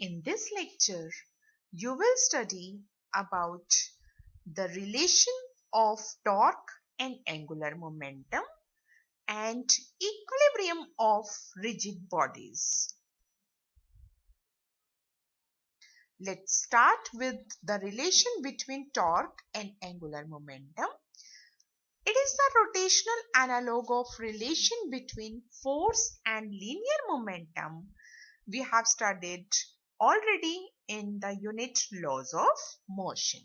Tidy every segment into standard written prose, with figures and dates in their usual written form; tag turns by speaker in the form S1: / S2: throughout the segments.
S1: In this lecture, you will study about the relation of torque and angular momentum and equilibrium of rigid bodies. Let's start with the relation between torque and angular momentum. It is the rotational analog of relation between force and linear momentum we have studied already in the unit laws of motion.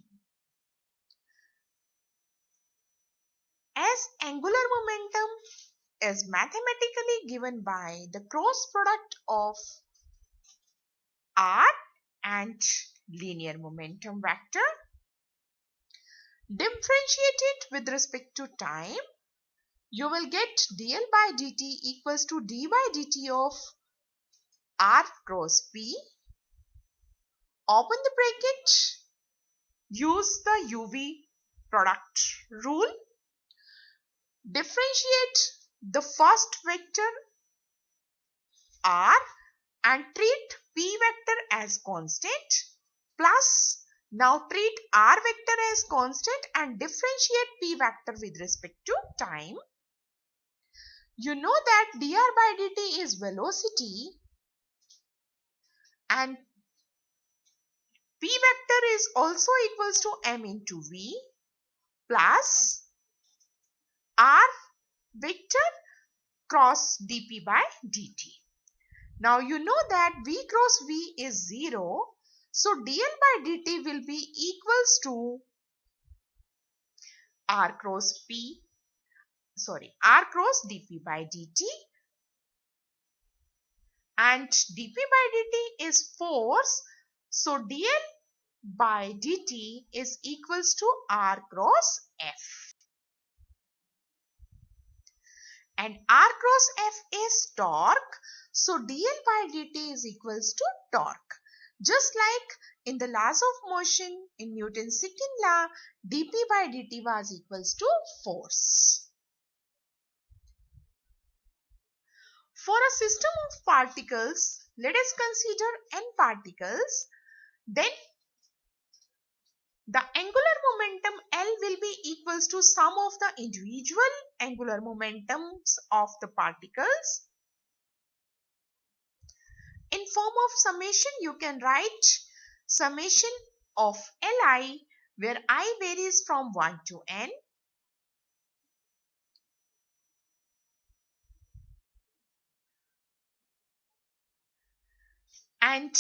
S1: As angular momentum is mathematically given by the cross product of r and linear momentum vector, differentiated with respect to time, you will get dl by dt equals to d by dt of r cross p. Open the bracket, use the UV product rule, differentiate the first vector r and treat p vector as constant, plus now treat r vector as constant and differentiate p vector with respect to time. You know that dr by dt is velocity and p vector is also equals to m into v plus r vector cross dp by dt. Now you know that v cross v is 0. So dl by dt will be equals to r cross dp by dt, and dp by dt is force. So dl by dt is equals to r cross f. And r cross f is torque. So dl by dt is equals to torque. Just like in the laws of motion in Newton's second law, dp by dt was equals to force. For a system of particles, let us consider n particles. Then the angular momentum L will be equals to sum of the individual angular momentums of the particles. In form of summation, you can write summation of Li, where I varies from 1 to n. And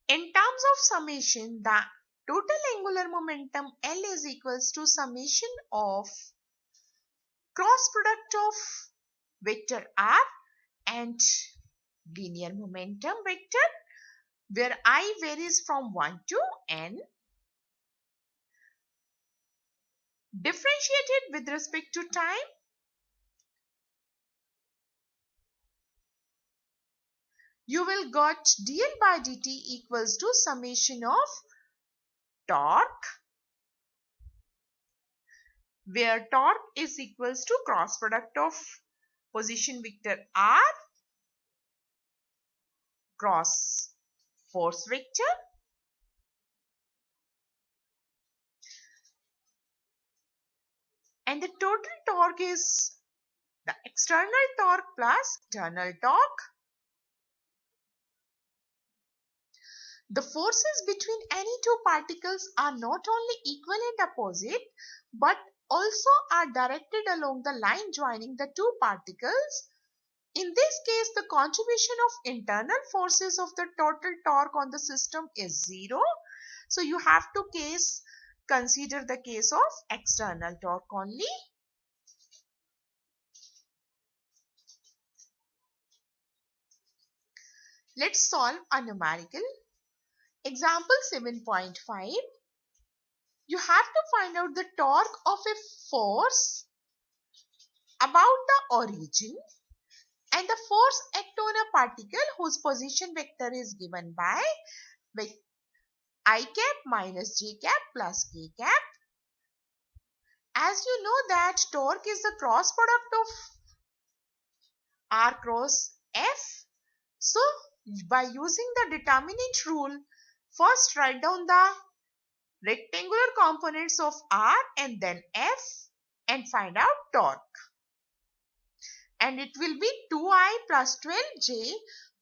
S1: in terms of summation, the total angular momentum L is equals to summation of cross product of vector r and linear momentum vector, where I varies from 1 to n, differentiated with respect to time. You will got dl by dt equals to summation of torque, where torque is equals to cross product of position vector r cross force vector, and the total torque is the external torque plus internal torque. The forces between any two particles are not only equal and opposite, but also are directed along the line joining the two particles. In this case, the contribution of internal forces of the total torque on the system is 0. So you have to consider the case of external torque only. Let's solve a numerical. Example 7.5. You have to find out the torque of a force about the origin, and the force act on a particle whose position vector is given by I cap minus j cap plus k cap. As you know that torque is the cross product of r cross f. So by using the determinant rule, first write down the rectangular components of R and then F and find out torque. And it will be 2I plus 12J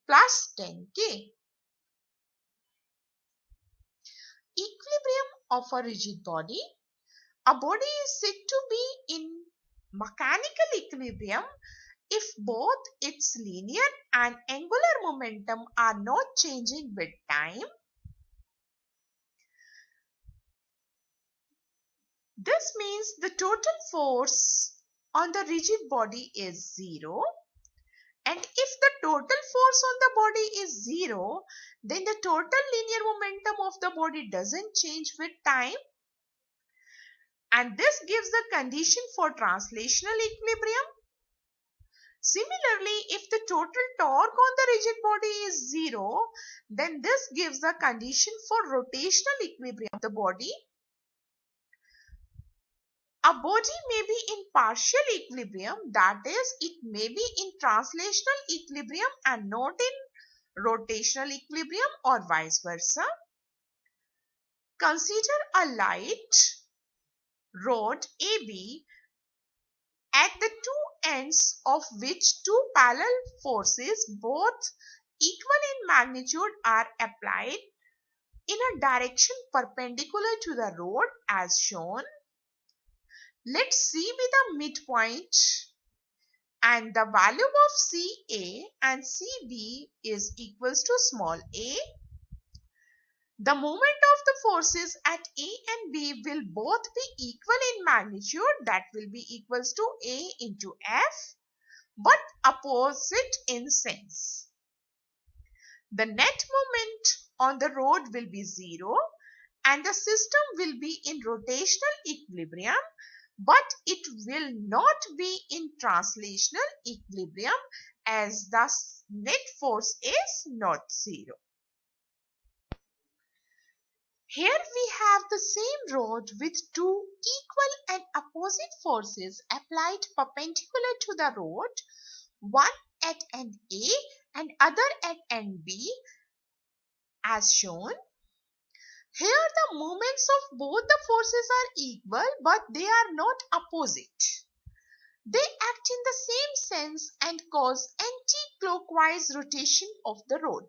S1: plus 10K. Equilibrium of a rigid body. A body is said to be in mechanical equilibrium if both its linear and angular momentum are not changing with time. This means the total force on the rigid body is 0. And if the total force on the body is 0, then the total linear momentum of the body doesn't change with time. And this gives the condition for translational equilibrium. Similarly, if the total torque on the rigid body is 0, then this gives the condition for rotational equilibrium of the body. A body may be in partial equilibrium, that is, it may be in translational equilibrium and not in rotational equilibrium or vice versa. Consider a light rod AB at the two ends of which two parallel forces, both equal in magnitude, are applied in a direction perpendicular to the rod as shown. Let C be the midpoint and the value of CA and CB is equals to small a. The moment of the forces at A and B will both be equal in magnitude, that will be equals to A into F, but opposite in sense. The net moment on the rod will be 0 and the system will be in rotational equilibrium, but it will not be in translational equilibrium as the net force is not 0. Here we have the same rod with two equal and opposite forces applied perpendicular to the rod, one at end A and other at end B as shown. Here the moments of both the forces are equal, but they are not opposite. They act in the same sense and cause anti-clockwise rotation of the rod.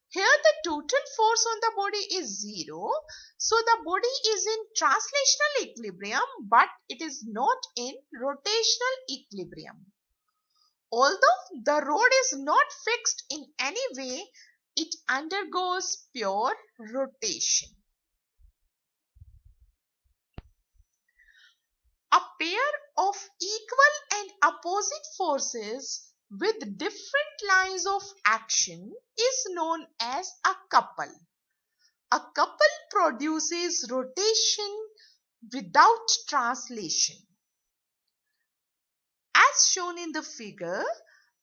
S1: Here the total force on the body is 0, so the body is in translational equilibrium, but it is not in rotational equilibrium. Although the rod is not fixed in any way, it undergoes pure rotation. A pair of equal and opposite forces with different lines of action is known as a couple. A couple produces rotation without translation. As shown in the figure,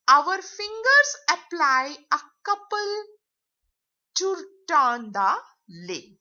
S1: our fingers apply a couple to turn the lid.